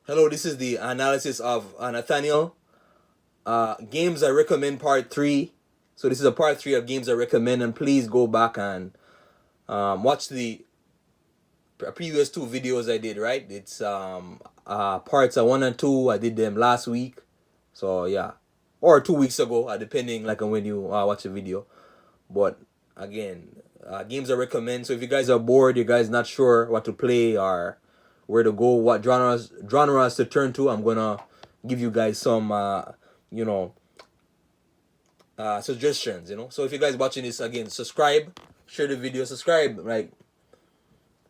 Hello, this is the analysis of Nathaniel. Games I recommend part 3. So this is a part 3 of games I recommend, and please go back and watch the previous 2 videos I did, right? It's parts 1 and 2. I did them last week. So yeah. Or 2 weeks ago, depending like on when you watch the video. But again, games I recommend. So if you guys are bored, you guys not sure what to play or where to go, what genres to turn to, I'm gonna give you guys some you know suggestions. So if you guys watching this again, subscribe, share the video, subscribe. Like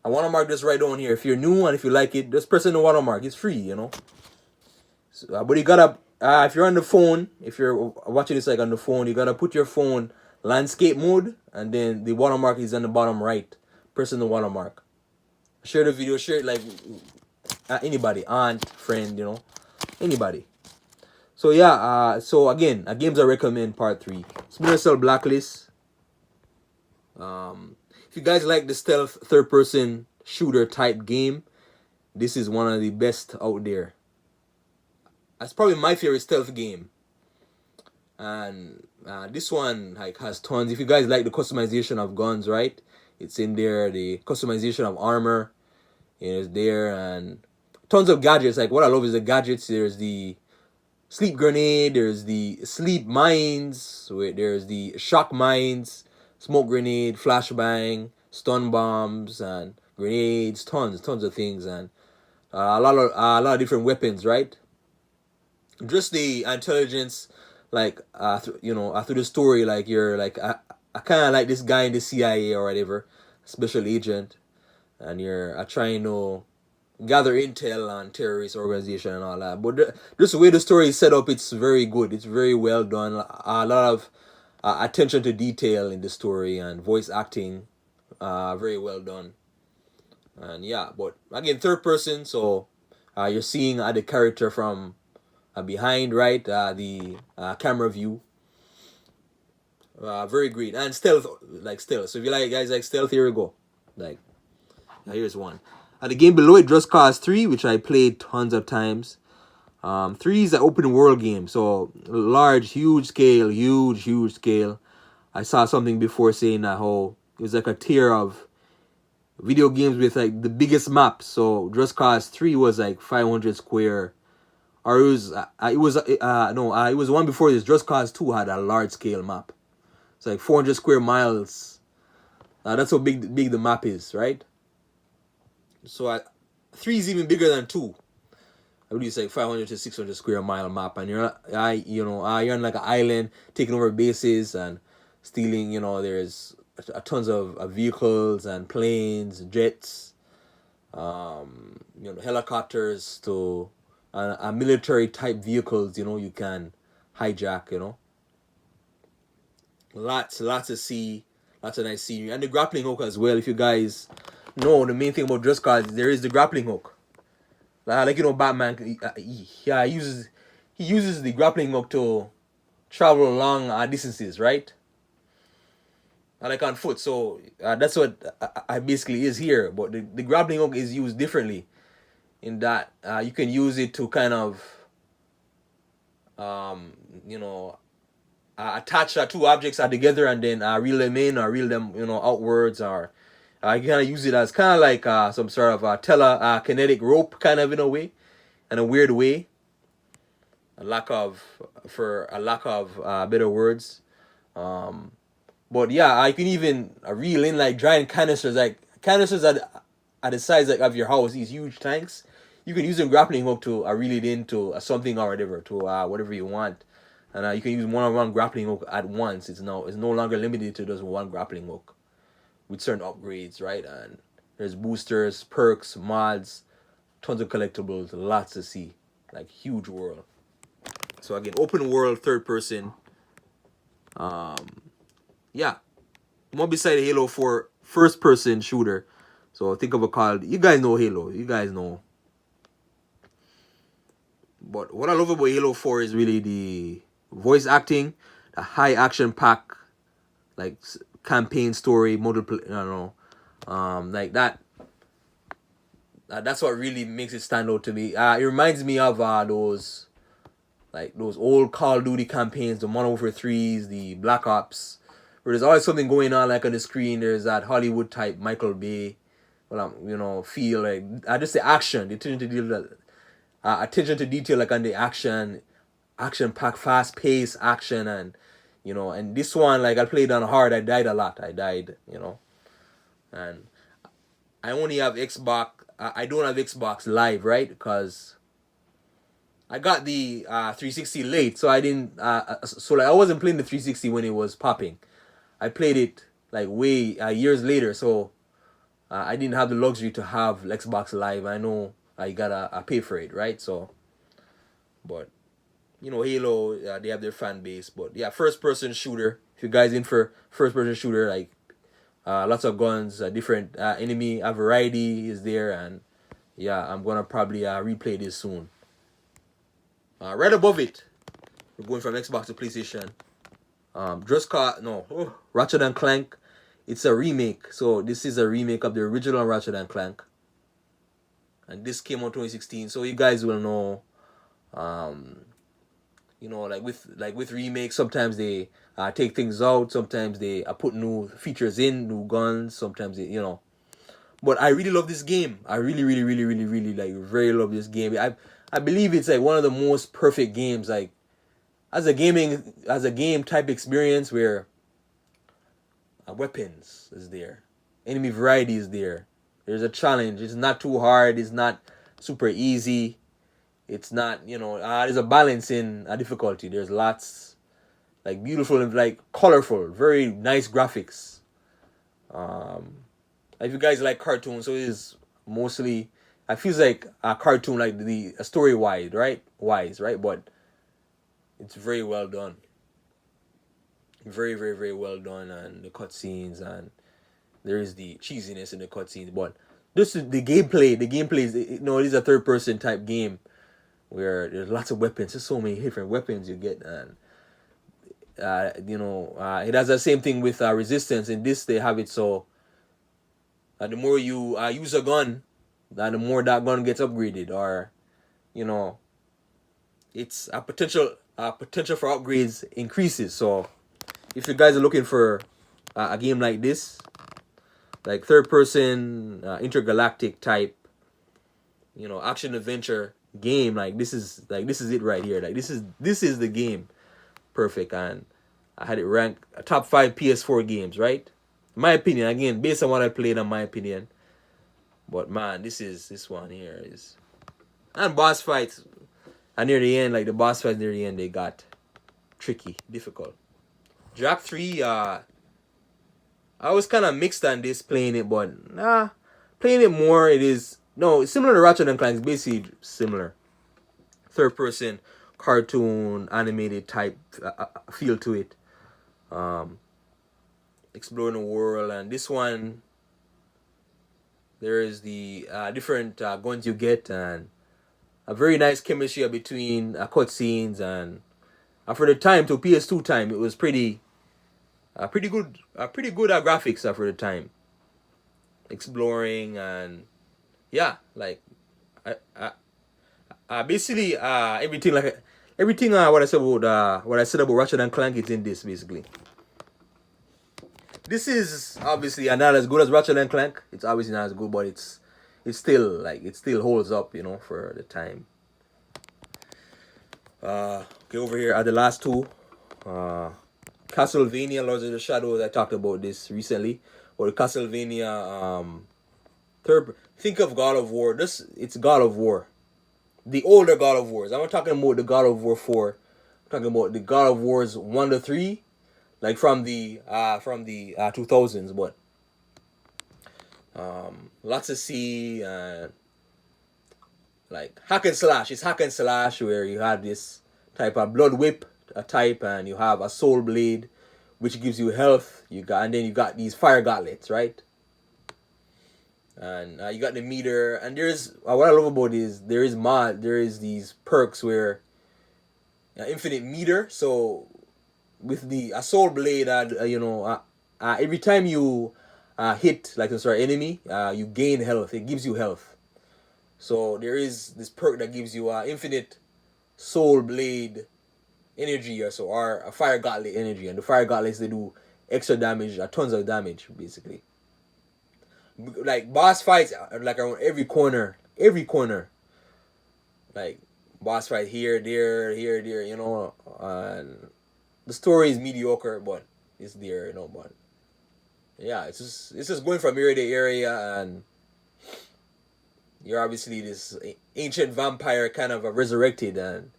I wanna mark this right on here. If you're new and if you like it, just press in the watermark. It's free. So, but you gotta if you're on the phone, if you're watching this like on the phone, you gotta put your phone landscape mode, and then the watermark is on the bottom right. Press in the watermark. Share the video, share it like anybody, aunt, friend, anybody. So yeah, so again, games I recommend part 3. Splinter Blacklist. If you guys like the stealth third person shooter type game, this is one of the best out there. That's probably my favorite stealth game. And this one like has tons. If you guys like the customization of guns, right? It's in there. The customization of armor is there, and tons of gadgets. Like what I love is the gadgets. There's the sleep grenade. There's the sleep mines. There's the shock mines, smoke grenade, flashbang, stun bombs, and grenades. Tons of things, and a lot of different weapons, right? Just the intelligence, like through the story, like you're like I kind of like this guy in the CIA or whatever, special agent, and you're trying to gather intel on terrorist organization and all that. But just the way the story is set up, it's very good. It's very well done. A lot of attention to detail in the story and voice acting, very well done. And yeah, but again, third person, so you're seeing the character from behind, right? The camera view. Very great. And stealth, like stealth. So if you like guys like stealth, here we go. Like here's one. The game below it just cost 3, which I played tons of times. 3 is an open world game, so large, huge scale, huge scale. I saw something before saying that how it was like a tier of video games with like the biggest map. So Just Cause 3 was like 500 square, or it was one before this. Just Cause 2 had a large scale map. It's like 400 square miles. That's how big the map is, right? So 3 is even bigger than 2. I believe it's like 500 to 600 square mile map, and you're on like an island taking over bases and stealing. There's tons of vehicles and planes, jets, helicopters to military type vehicles. You can hijack. Lots to see, lots of nice scenery, and the grappling hook as well. If you guys know, the main thing about Just Cause, there is the grappling hook. Like Batman, he uses the grappling hook to travel long distances, right? Like on foot. So that's what I basically is here. But the grappling hook is used differently, in that you can use it to kind of um, you know attach 2 objects together, and then reel them in or reel them outwards, or you kind of use it as kind of like some sort of telekinetic rope, kind of, in a way, in a weird way, for a lack of better words. um but yeah, I can even reel in like giant canisters, like canisters at the size like of your house, these huge tanks. You can use a grappling hook to reel it into something or whatever, to whatever you want. And you can use one grappling hook at once. It's no longer limited to just one grappling hook with certain upgrades, right? And there's boosters, perks, mods, tons of collectibles, lots to see. Like huge world. So again, open world, third person. Yeah. More beside Halo 4 first person shooter. So think of a call. You guys know Halo. You guys know. But what I love about Halo 4 is really the voice acting, the high action pack, like s- campaign story, multiple, like that. That's what really makes it stand out to me. It reminds me of those old Call of Duty campaigns, the Modern Warfare 3s, the Black Ops, where there's always something going on like on the screen. There's that Hollywood type Michael Bay, feel like I just say action, the attention to detail like on the action pack, fast paced action, and this one like I played on hard. I died a lot. I died, and I only have Xbox. I don't have Xbox Live, right? Because I got the 360 late, so I didn't. So like I wasn't playing the 360 when it was popping. I played it like way years later, so I didn't have the luxury to have Xbox Live. I know I gotta pay for it, right? So, but Halo, they have their fan base, but yeah, first person shooter. If you guys in for first person shooter, like lots of guns, different enemy, a variety is there, and yeah, I'm gonna probably replay this soon. Right above it, we're going from Xbox to PlayStation. Just called no Ratchet and Clank. It's a remake, so this is a remake of the original Ratchet and Clank, and this came out 2016. So you guys will know, like with remakes, sometimes they take things out, sometimes they put new features in, new guns, sometimes they. But I really love this game. I really, really, really, really, really like very love this game. I believe it's like one of the most perfect games, like as a game type experience where weapons is there, enemy variety is there. There's a challenge. It's not too hard. It's not super easy. It's not there's a balance in a difficulty. There's lots like beautiful and like colorful, very nice graphics. If you guys like cartoons, so it is mostly. I feels like a cartoon, like the story wise, right? But it's very well done. Very, very, very well done, and the cutscenes, and there is the cheesiness in the cutscenes, but this is the gameplay. The gameplay is it is a third person type game where there's lots of weapons. There's so many different weapons you get, and it has the same thing with resistance. In this, they have it so the more you use a gun, the more that gun gets upgraded, or it's a potential for upgrades increases. So if you guys are looking for a game like this, like third person intergalactic type, action adventure game, like this is it right here. Like this is the game, perfect. And I had it ranked top 5 PS4 games, right? In my opinion, again, based on what I played, in my opinion. But man, this one here is, and boss fights. And near the end, like the boss fights near the end, they got tricky, difficult. Jak 3, I was kind of mixed on this playing it, but playing it more, it's similar to Ratchet and Clank. It's basically similar. Third person, cartoon, animated type feel to it. Exploring the world, and this one, there is the different guns you get, and a very nice chemistry between cutscenes, and for the time, to PS2 time, it was pretty good graphics for the time. Exploring, and yeah, like basically everything what I said about Ratchet and Clank is in this basically. This is obviously not as good as Ratchet and Clank. It's obviously not as good, but it still holds up, for the time. Okay, over here are the last two. Castlevania Lords of the Shadows. I talked about this recently. Or Castlevania third. Think of God of War. It's God of War. The older God of Wars. I'm not talking about the God of War 4. I'm talking about the God of Wars 1 to 3. Like from the 2000s, but lots of see like hack and slash. It's hack and slash where you have this type of blood whip type, and you have a soul blade, which gives you health. And then you got these fire gauntlets, right? And you got the meter. And there's what I love about is there is these perks where infinite meter. So with the soul blade, every time you hit like a enemy, you gain health. It gives you health. So there is this perk that gives you infinite soul blade energy, or a fire gauntlet energy, and the fire gauntlets, they do extra damage, tons of damage basically. Like boss fights, like around every corner, like boss fight here, there, and the story is mediocre, but it's there, but yeah, it's just going from area to area, and you're obviously this ancient vampire kind of resurrected, and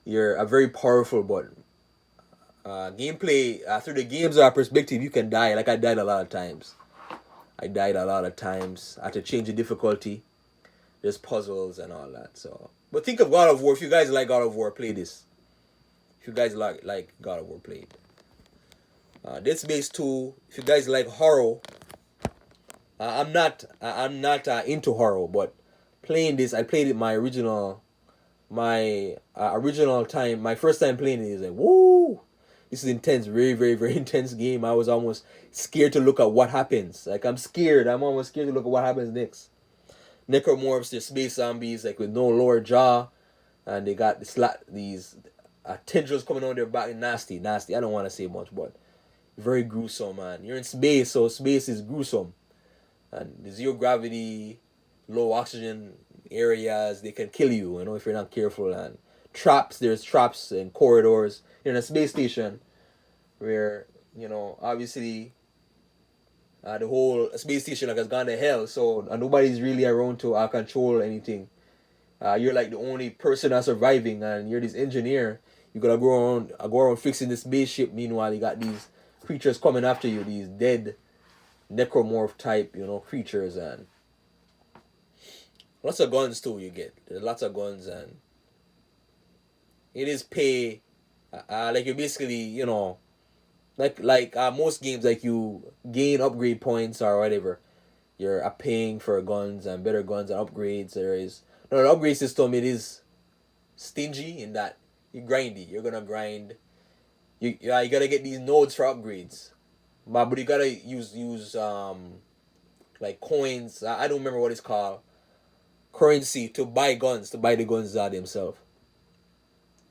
you're a very powerful, but gameplay, through the game's perspective, you can die. Like I died a lot of times. I had to change the difficulty. There's puzzles and all that. So, but think of God of War. If you guys like God of War, play this. If you guys like God of War, play it. Dead Space 2. If you guys like horror, I'm not into horror, but playing this, I played it my original time. My first time playing it is like, woo! This is intense, very, very, very intense game. I was almost scared to look at what happens. Like I'm scared. I'm almost scared to look at what happens next. Necromorphs, they're space zombies, like with no lower jaw, and they got these tendrils coming on their back. Nasty, nasty. I don't want to say much, but very gruesome, man. You're in space, so space is gruesome, and the zero gravity, low oxygen areas, they can kill you. If you're not careful. And there's traps and corridors. You're in a space station where obviously the whole space station has gone to hell, so nobody's really around to control anything. You're like the only person that's surviving, and you're this engineer. You gotta go around fixing the spaceship. Meanwhile, you got these creatures coming after you, these dead necromorph type, creatures, and lots of guns too. You get lots of guns, and it is pay. Like you basically, like most games, like you gain upgrade points or whatever. You're paying for guns and better guns and upgrades. The upgrade system, it is stingy in that you grindy. You're gonna grind. You gotta get these nodes for upgrades, but you gotta use like coins. I don't remember what it's called. Currency to buy guns, to buy the guns themselves.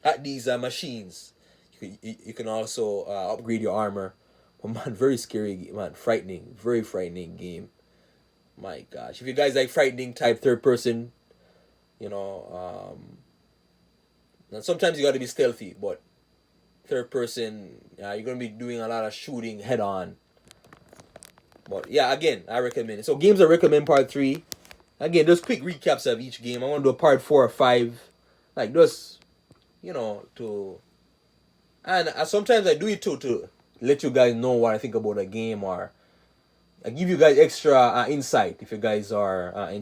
At these machines, you can also upgrade your armor. But man, very scary, man, frightening, very frightening game. My gosh, if you guys like frightening type third person, and sometimes you got to be stealthy, but third person, you're gonna be doing a lot of shooting head on. But yeah, again, I recommend it. So games I recommend part 3. Again, just quick recaps of each game. I want to do a part 4 or 5, like just to, and sometimes I do it to let you guys know what I think about a game, or I give you guys extra insight if you guys are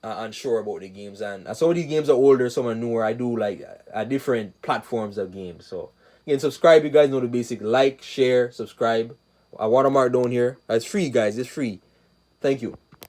unsure about the games. And some of these games are older, some are newer. I do like different platforms of games. So again, subscribe. You guys know the basic: like, share, subscribe. I watermark down here. It's free, guys. It's free. Thank you.